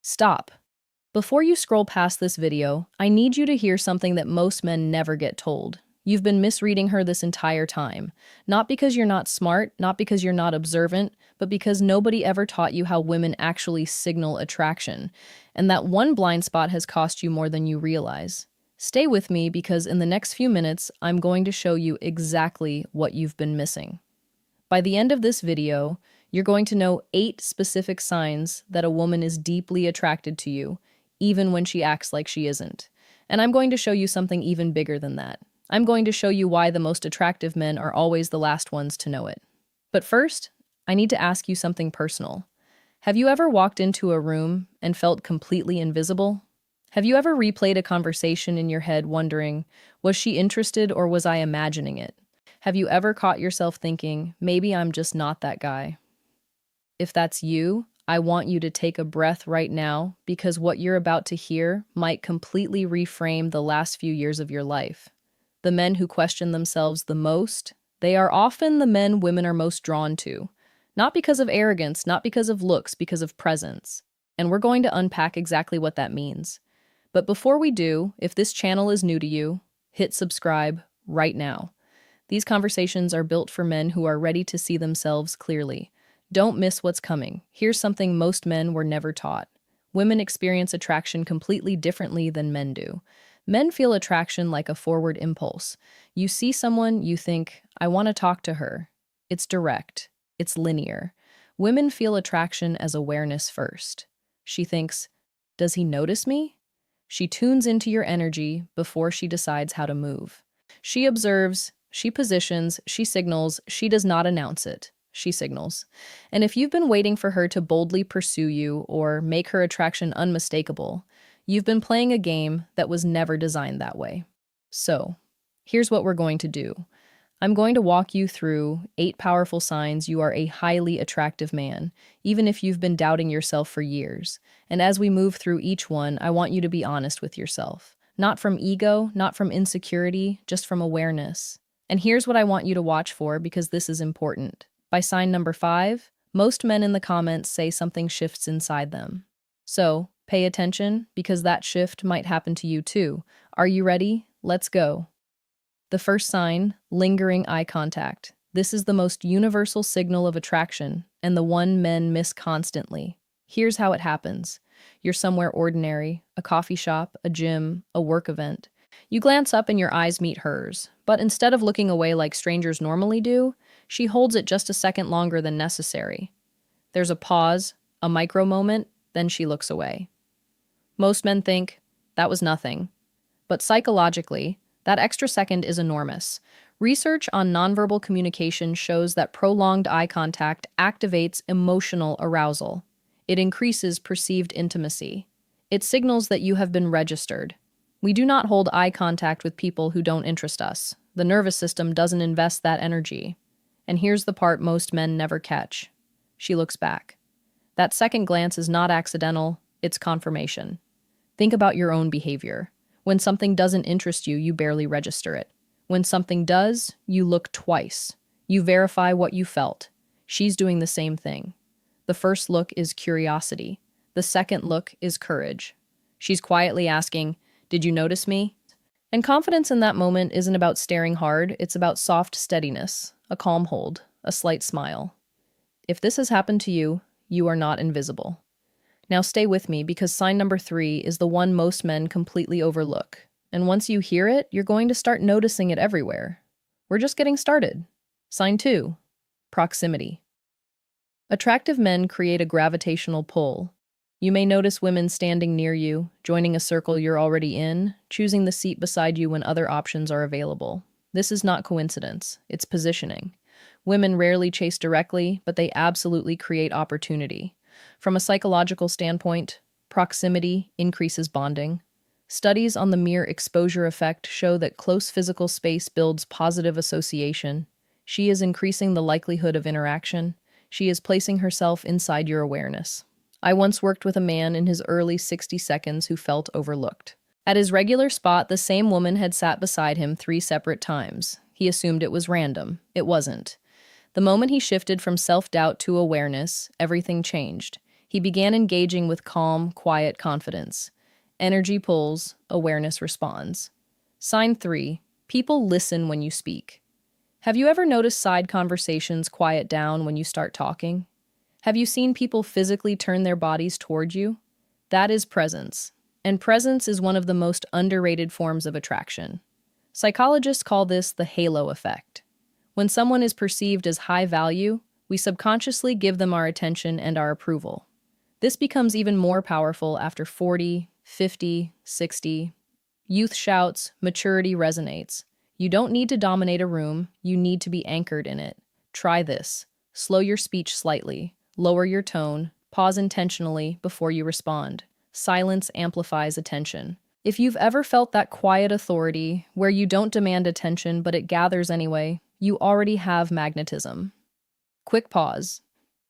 Stop. Before you scroll past this video, I need you to hear something that most men never get told. You've been misreading her this entire time. Not because you're not smart, not because you're not observant, but because nobody ever taught you how women actually signal attraction. And that one blind spot has cost you more than you realize. Stay with me because in the next few minutes, I'm going to show you exactly what you've been missing. By the end of this video, you're going to know 8 specific signs that a woman is deeply attracted to you, even when she acts like she isn't. And I'm going to show you something even bigger than that. I'm going to show you why the most attractive men are always the last ones to know it. But first, I need to ask you something personal. Have you ever walked into a room and felt completely invisible? Have you ever replayed a conversation in your head wondering, was she interested or was I imagining it? Have you ever caught yourself thinking, maybe I'm just not that guy? If that's you, I want you to take a breath right now because what you're about to hear might completely reframe the last few years of your life. The men who question themselves the most, they are often the men women are most drawn to. Not because of arrogance, not because of looks, because of presence. And we're going to unpack exactly what that means. But before we do, if this channel is new to you, hit subscribe right now. These conversations are built for men who are ready to see themselves clearly. Don't miss what's coming. Here's something most men were never taught. Women experience attraction completely differently than men do. Men feel attraction like a forward impulse. You see someone, you think, I want to talk to her. It's direct. It's linear. Women feel attraction as awareness first. She thinks, does he notice me? She tunes into your energy before she decides how to move. She observes, she positions, she signals, she does not announce it. She signals. And if you've been waiting for her to boldly pursue you or make her attraction unmistakable, you've been playing a game that was never designed that way. So, here's what we're going to do. I'm going to walk you through 8 powerful signs you are a highly attractive man, even if you've been doubting yourself for years. And as we move through each one, I want you to be honest with yourself. Not from ego, not from insecurity, just from awareness. And here's what I want you to watch for because this is important. By sign number 5, most men in the comments say something shifts inside them. So, pay attention because that shift might happen to you too. Are you ready? Let's go. The first sign, lingering eye contact. This is the most universal signal of attraction and the one men miss constantly. Here's how it happens. You're somewhere ordinary, a coffee shop, a gym, a work event. You glance up and your eyes meet hers, but instead of looking away like strangers normally do, she holds it just a second longer than necessary. There's a pause, a micro moment, then she looks away. Most men think, that was nothing. But psychologically, that extra second is enormous. Research on nonverbal communication shows that prolonged eye contact activates emotional arousal. It increases perceived intimacy. It signals that you have been registered. We do not hold eye contact with people who don't interest us. The nervous system doesn't invest that energy. And here's the part most men never catch. She looks back. That second glance is not accidental, it's confirmation. Think about your own behavior. When something doesn't interest you, you barely register it. When something does, you look twice. You verify what you felt. She's doing the same thing. The first look is curiosity. The second look is courage. She's quietly asking, did you notice me? And confidence in that moment isn't about staring hard, it's about soft steadiness, a calm hold, a slight smile. If this has happened to you, you are not invisible. Now stay with me because sign number 3 is the one most men completely overlook. And once you hear it, you're going to start noticing it everywhere. We're just getting started. Sign 2, proximity. Attractive men create a gravitational pull. You may notice women standing near you, joining a circle you're already in, choosing the seat beside you when other options are available. This is not coincidence, it's positioning. Women rarely chase directly, but they absolutely create opportunity. From a psychological standpoint, proximity increases bonding. Studies on the mere exposure effect show that close physical space builds positive association. She is increasing the likelihood of interaction. She is placing herself inside your awareness. I once worked with a man in his early 60 seconds who felt overlooked. At his regular spot, the same woman had sat beside him 3 separate times. He assumed it was random. It wasn't. The moment he shifted from self-doubt to awareness, everything changed. He began engaging with calm, quiet confidence. Energy pulls, awareness responds. Sign 3. People listen when you speak. Have you ever noticed side conversations quiet down when you start talking? Have you seen people physically turn their bodies toward you? That is presence. And presence is one of the most underrated forms of attraction. Psychologists call this the halo effect. When someone is perceived as high value, we subconsciously give them our attention and our approval. This becomes even more powerful after 40, 50, 60. Youth shouts, maturity resonates. You don't need to dominate a room, you need to be anchored in it. Try this. Slow your speech slightly, lower your tone, pause intentionally before you respond. Silence amplifies attention. If you've ever felt that quiet authority, where you don't demand attention but it gathers anyway, you already have magnetism. Quick pause.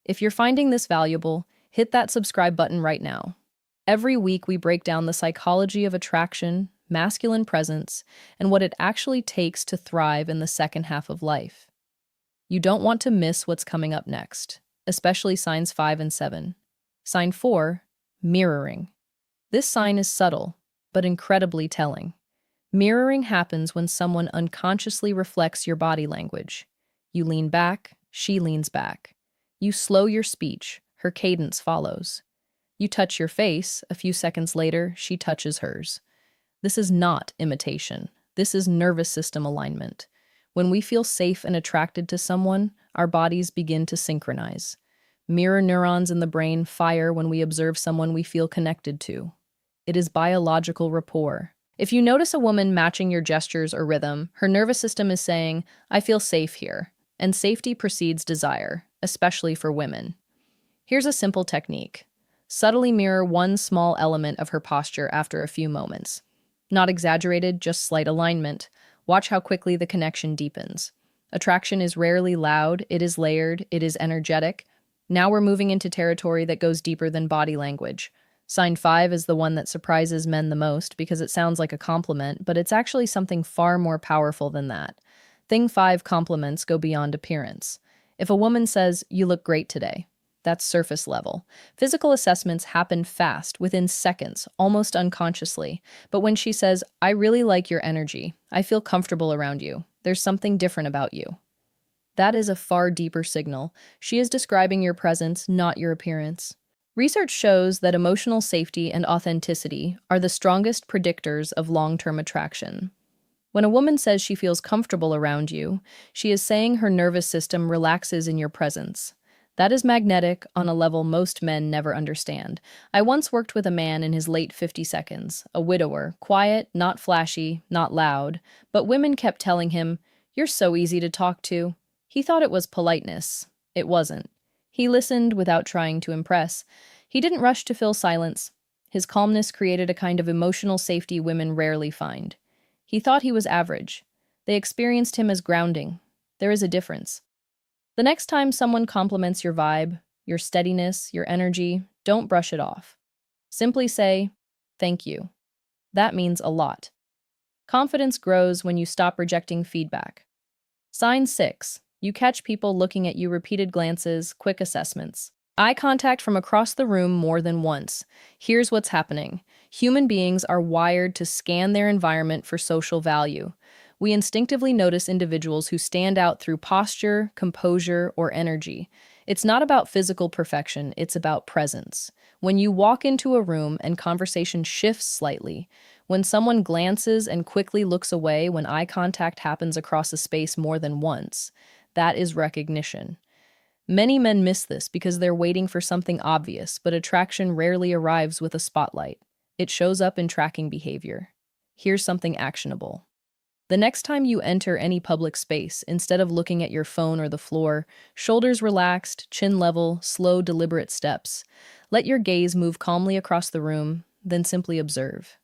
If you're finding this valuable, hit that subscribe button right now. Every week we break down the psychology of attraction, masculine presence, and what it actually takes to thrive in the second half of life. You don't want to miss what's coming up next, especially signs 5 and 7. Sign 4, mirroring. This sign is subtle, but incredibly telling. Mirroring happens when someone unconsciously reflects your body language. You lean back, she leans back. You slow your speech, her cadence follows. You touch your face, a few seconds later, she touches hers. This is not imitation. This is nervous system alignment. When we feel safe and attracted to someone, our bodies begin to synchronize. Mirror neurons in the brain fire when we observe someone we feel connected to. It is biological rapport. If you notice a woman matching your gestures or rhythm, her nervous system is saying, "I feel safe here." And safety precedes desire, especially for women. Here's a simple technique. Subtly mirror one small element of her posture after a few moments. Not exaggerated, just slight alignment. Watch how quickly the connection deepens. Attraction is rarely loud, it is layered, it is energetic. Now we're moving into territory that goes deeper than body language. Sign 5 is the one that surprises men the most because it sounds like a compliment, but it's actually something far more powerful than that. Thing 5 compliments go beyond appearance. If a woman says, "You look great today," that's surface level. Physical assessments happen fast, within seconds, almost unconsciously. But when she says, "I really like your energy, I feel comfortable around you, there's something different about you," that is a far deeper signal. She is describing your presence, not your appearance. Research shows that emotional safety and authenticity are the strongest predictors of long-term attraction. When a woman says she feels comfortable around you, she is saying her nervous system relaxes in your presence. That is magnetic on a level most men never understand. I once worked with a man in his late 50s, a widower, quiet, not flashy, not loud, but women kept telling him, "You're so easy to talk to." He thought it was politeness. It wasn't. He listened without trying to impress. He didn't rush to fill silence. His calmness created a kind of emotional safety women rarely find. He thought he was average. They experienced him as grounding. There is a difference. The next time someone compliments your vibe, your steadiness, your energy, don't brush it off. Simply say, "Thank you." That means a lot. Confidence grows when you stop rejecting feedback. Sign 6. You catch people looking at you, repeated glances, quick assessments. Eye contact from across the room more than once. Here's what's happening. Human beings are wired to scan their environment for social value. We instinctively notice individuals who stand out through posture, composure, or energy. It's not about physical perfection, it's about presence. When you walk into a room and conversation shifts slightly, when someone glances and quickly looks away, when eye contact happens across a space more than once, that is recognition. Many men miss this because they're waiting for something obvious, but attraction rarely arrives with a spotlight. It shows up in tracking behavior. Here's something actionable. The next time you enter any public space, instead of looking at your phone or the floor, shoulders relaxed, chin level, slow, deliberate steps. Let your gaze move calmly across the room, then simply observe.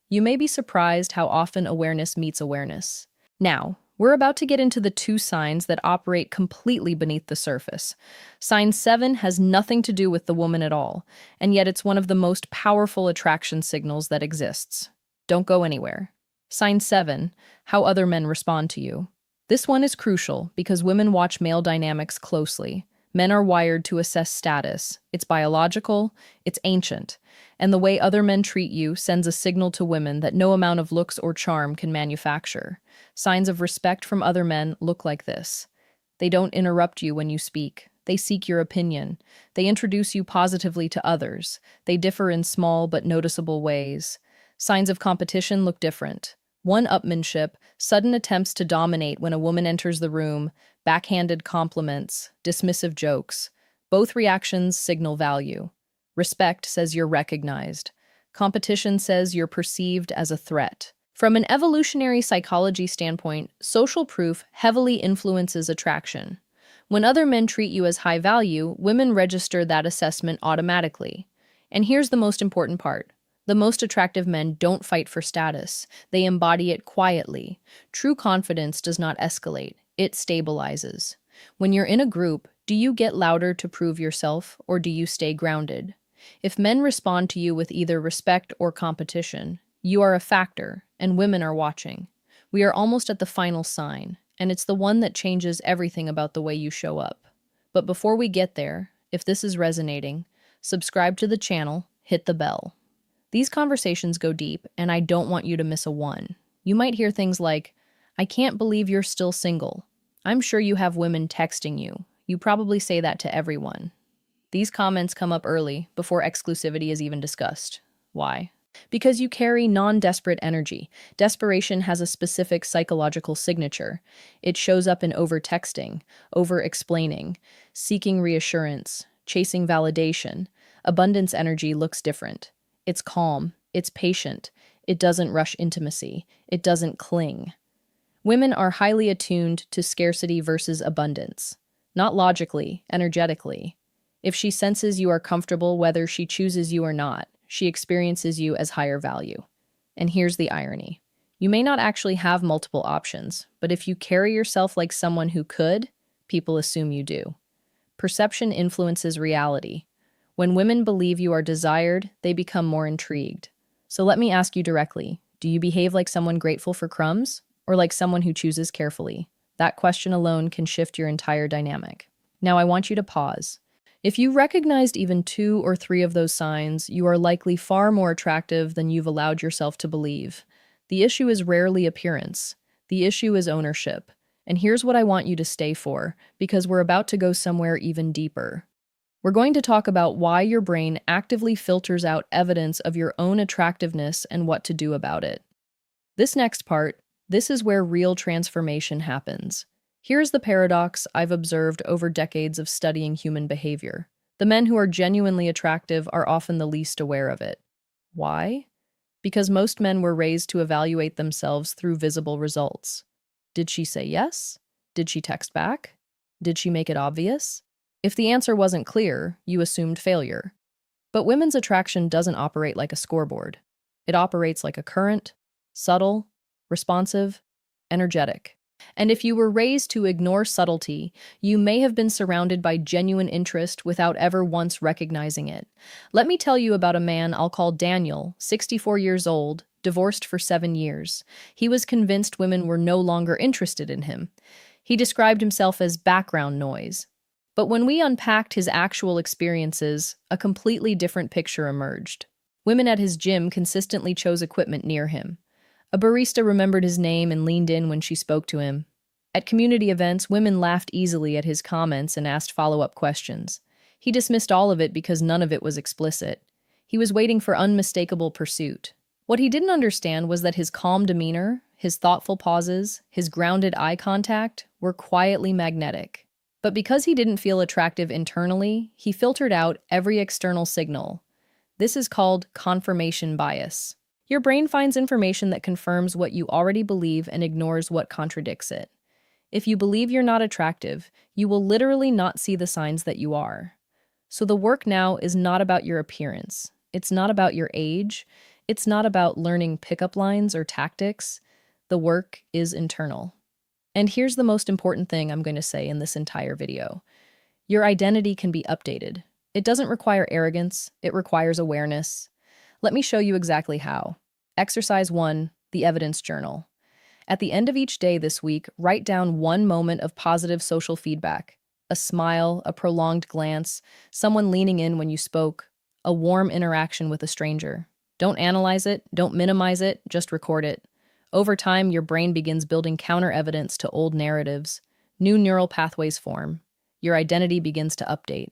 You may be surprised how often awareness meets awareness. Now, we're about to get into the 2 signs that operate completely beneath the surface. Sign 7 has nothing to do with the woman at all, and yet it's one of the most powerful attraction signals that exists. Don't go anywhere. Sign 7, how other men respond to you. This one is crucial because women watch male dynamics closely. Men are wired to assess status. It's biological, it's ancient, and the way other men treat you sends a signal to women that no amount of looks or charm can manufacture. Signs of respect from other men look like this. They don't interrupt you when you speak. They seek your opinion. They introduce you positively to others. They differ in small but noticeable ways. Signs of competition look different. One-upmanship, sudden attempts to dominate when a woman enters the room, backhanded compliments, dismissive jokes. Both reactions signal value. Respect says you're recognized. Competition says you're perceived as a threat. From an evolutionary psychology standpoint, social proof heavily influences attraction. When other men treat you as high value, women register that assessment automatically. And here's the most important part. The most attractive men don't fight for status. They embody it quietly. True confidence does not escalate. It stabilizes. When you're in a group, do you get louder to prove yourself, or do you stay grounded? If men respond to you with either respect or competition, you are a factor, and women are watching. We are almost at the final sign, and it's the one that changes everything about the way you show up. But before we get there, if this is resonating, subscribe to the channel, hit the bell. These conversations go deep, and I don't want you to miss a one. You might hear things like, "I can't believe you're still single." I'm sure you have women texting you. You probably say that to everyone. These comments come up early, before exclusivity is even discussed. Why? Because you carry non-desperate energy. Desperation has a specific psychological signature. It shows up in over-texting, over-explaining, seeking reassurance, chasing validation. Abundance energy looks different. It's calm, it's patient, it doesn't rush intimacy, it doesn't cling. Women are highly attuned to scarcity versus abundance. Not logically, energetically. If she senses you are comfortable whether she chooses you or not, she experiences you as higher value. And here's the irony. You may not actually have multiple options, but if you carry yourself like someone who could, people assume you do. Perception influences reality. When women believe you are desired, they become more intrigued. So let me ask you directly, do you behave like someone grateful for crumbs, or like someone who chooses carefully? That question alone can shift your entire dynamic. Now I want you to pause. If you recognized even 2 or 3 of those signs, you are likely far more attractive than you've allowed yourself to believe. The issue is rarely appearance. The issue is ownership. And here's what I want you to stay for, because we're about to go somewhere even deeper. We're going to talk about why your brain actively filters out evidence of your own attractiveness and what to do about it. This next part, this is where real transformation happens. Here's the paradox I've observed over decades of studying human behavior. The men who are genuinely attractive are often the least aware of it. Why? Because most men were raised to evaluate themselves through visible results. Did she say yes? Did she text back? Did she make it obvious? If the answer wasn't clear, you assumed failure. But women's attraction doesn't operate like a scoreboard. It operates like a current, subtle, responsive, energetic. And if you were raised to ignore subtlety, you may have been surrounded by genuine interest without ever once recognizing it. Let me tell you about a man I'll call Daniel, 64 years old, divorced for 7 years. He was convinced women were no longer interested in him. He described himself as background noise. But when we unpacked his actual experiences, a completely different picture emerged. Women at his gym consistently chose equipment near him. A barista remembered his name and leaned in when she spoke to him. At community events, women laughed easily at his comments and asked follow-up questions. He dismissed all of it because none of it was explicit. He was waiting for unmistakable pursuit. What he didn't understand was that his calm demeanor, his thoughtful pauses, his grounded eye contact were quietly magnetic. But because he didn't feel attractive internally, he filtered out every external signal. This is called confirmation bias. Your brain finds information that confirms what you already believe and ignores what contradicts it. If you believe you're not attractive, you will literally not see the signs that you are. So the work now is not about your appearance. It's not about your age. It's not about learning pickup lines or tactics. The work is internal. And here's the most important thing I'm going to say in this entire video. Your identity can be updated. It doesn't require arrogance, it requires awareness. Let me show you exactly how. Exercise 1, the evidence journal. At the end of each day this week, write down one moment of positive social feedback. A smile, a prolonged glance, someone leaning in when you spoke, a warm interaction with a stranger. Don't analyze it, don't minimize it, just record it. Over time, your brain begins building counter evidence to old narratives. New neural pathways form. Your identity begins to update.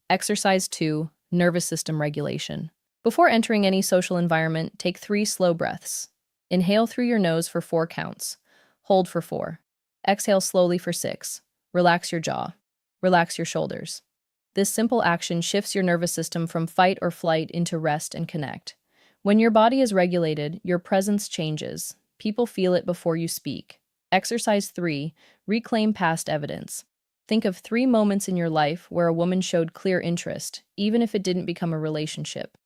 Exercise 2, nervous system regulation. Before entering any social environment, take 3 slow breaths. Inhale through your nose for 4 counts. Hold for 4. Exhale slowly for 6. Relax your jaw. Relax your shoulders. This simple action shifts your nervous system from fight or flight into rest and connect. When your body is regulated, your presence changes. People feel it before you speak. Exercise 3, reclaim past evidence. Think of 3 moments in your life where a woman showed clear interest, even if it didn't become a relationship.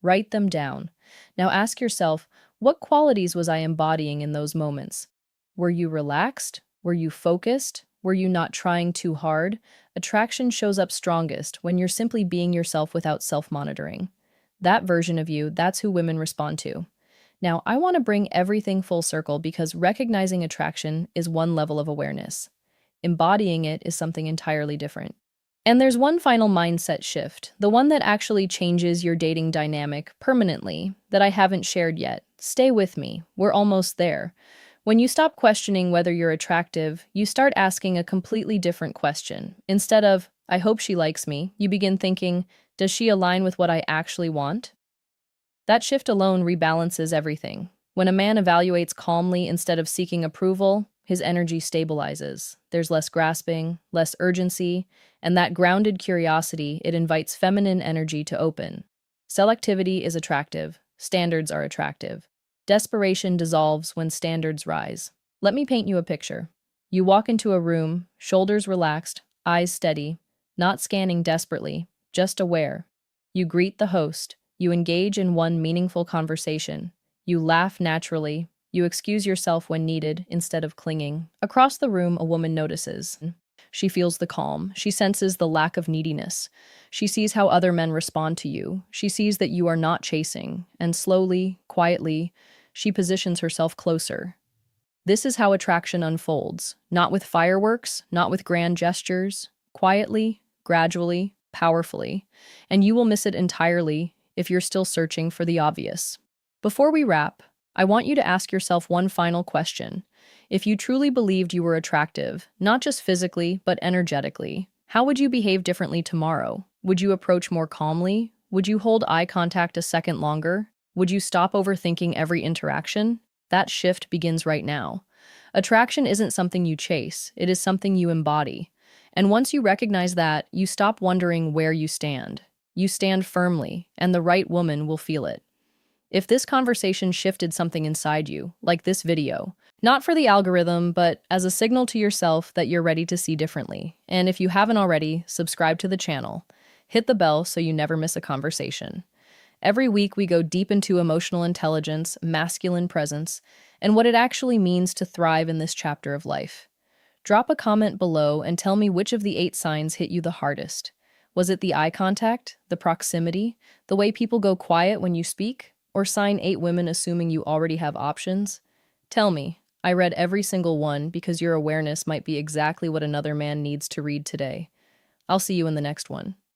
Write them down. Now ask yourself, what qualities was I embodying in those moments? Were you relaxed? Were you focused? Were you not trying too hard? Attraction shows up strongest when you're simply being yourself without self-monitoring. That version of you, that's who women respond to. Now, I want to bring everything full circle because recognizing attraction is one level of awareness. Embodying it is something entirely different. And there's one final mindset shift, the one that actually changes your dating dynamic permanently, that I haven't shared yet. Stay with me. We're almost there. When you stop questioning whether you're attractive, you start asking a completely different question. Instead of, I hope she likes me, you begin thinking, does she align with what I actually want? That shift alone rebalances everything. When a man evaluates calmly instead of seeking approval, his energy stabilizes. There's less grasping, less urgency, and that grounded curiosity, it invites feminine energy to open. Selectivity is attractive. Standards are attractive. Desperation dissolves when standards rise. Let me paint you a picture. You walk into a room, shoulders relaxed, eyes steady, not scanning desperately, just aware. You greet the host. You engage in one meaningful conversation. You laugh naturally. You excuse yourself when needed instead of clinging. Across the room, a woman notices. She feels the calm. She senses the lack of neediness. She sees how other men respond to you. She sees that you are not chasing. And slowly, quietly, she positions herself closer. This is how attraction unfolds. Not with fireworks, not with grand gestures. Quietly, gradually, powerfully. And you will miss it entirely if you're still searching for the obvious. Before we wrap, I want you to ask yourself one final question. If you truly believed you were attractive, not just physically, but energetically, how would you behave differently tomorrow? Would you approach more calmly? Would you hold eye contact a second longer? Would you stop overthinking every interaction? That shift begins right now. Attraction isn't something you chase, it is something you embody. And once you recognize that, you stop wondering where you stand. You stand firmly, and the right woman will feel it. If this conversation shifted something inside you, like this video, not for the algorithm, but as a signal to yourself that you're ready to see differently. And if you haven't already, subscribe to the channel. Hit the bell so you never miss a conversation. Every week we go deep into emotional intelligence, masculine presence, and what it actually means to thrive in this chapter of life. Drop a comment below and tell me which of the 8 signs hit you the hardest. Was it the eye contact, the proximity, the way people go quiet when you speak? Or sign 8 women assuming you already have options? Tell me. I read every single one because your awareness might be exactly what another man needs to read today. I'll see you in the next one.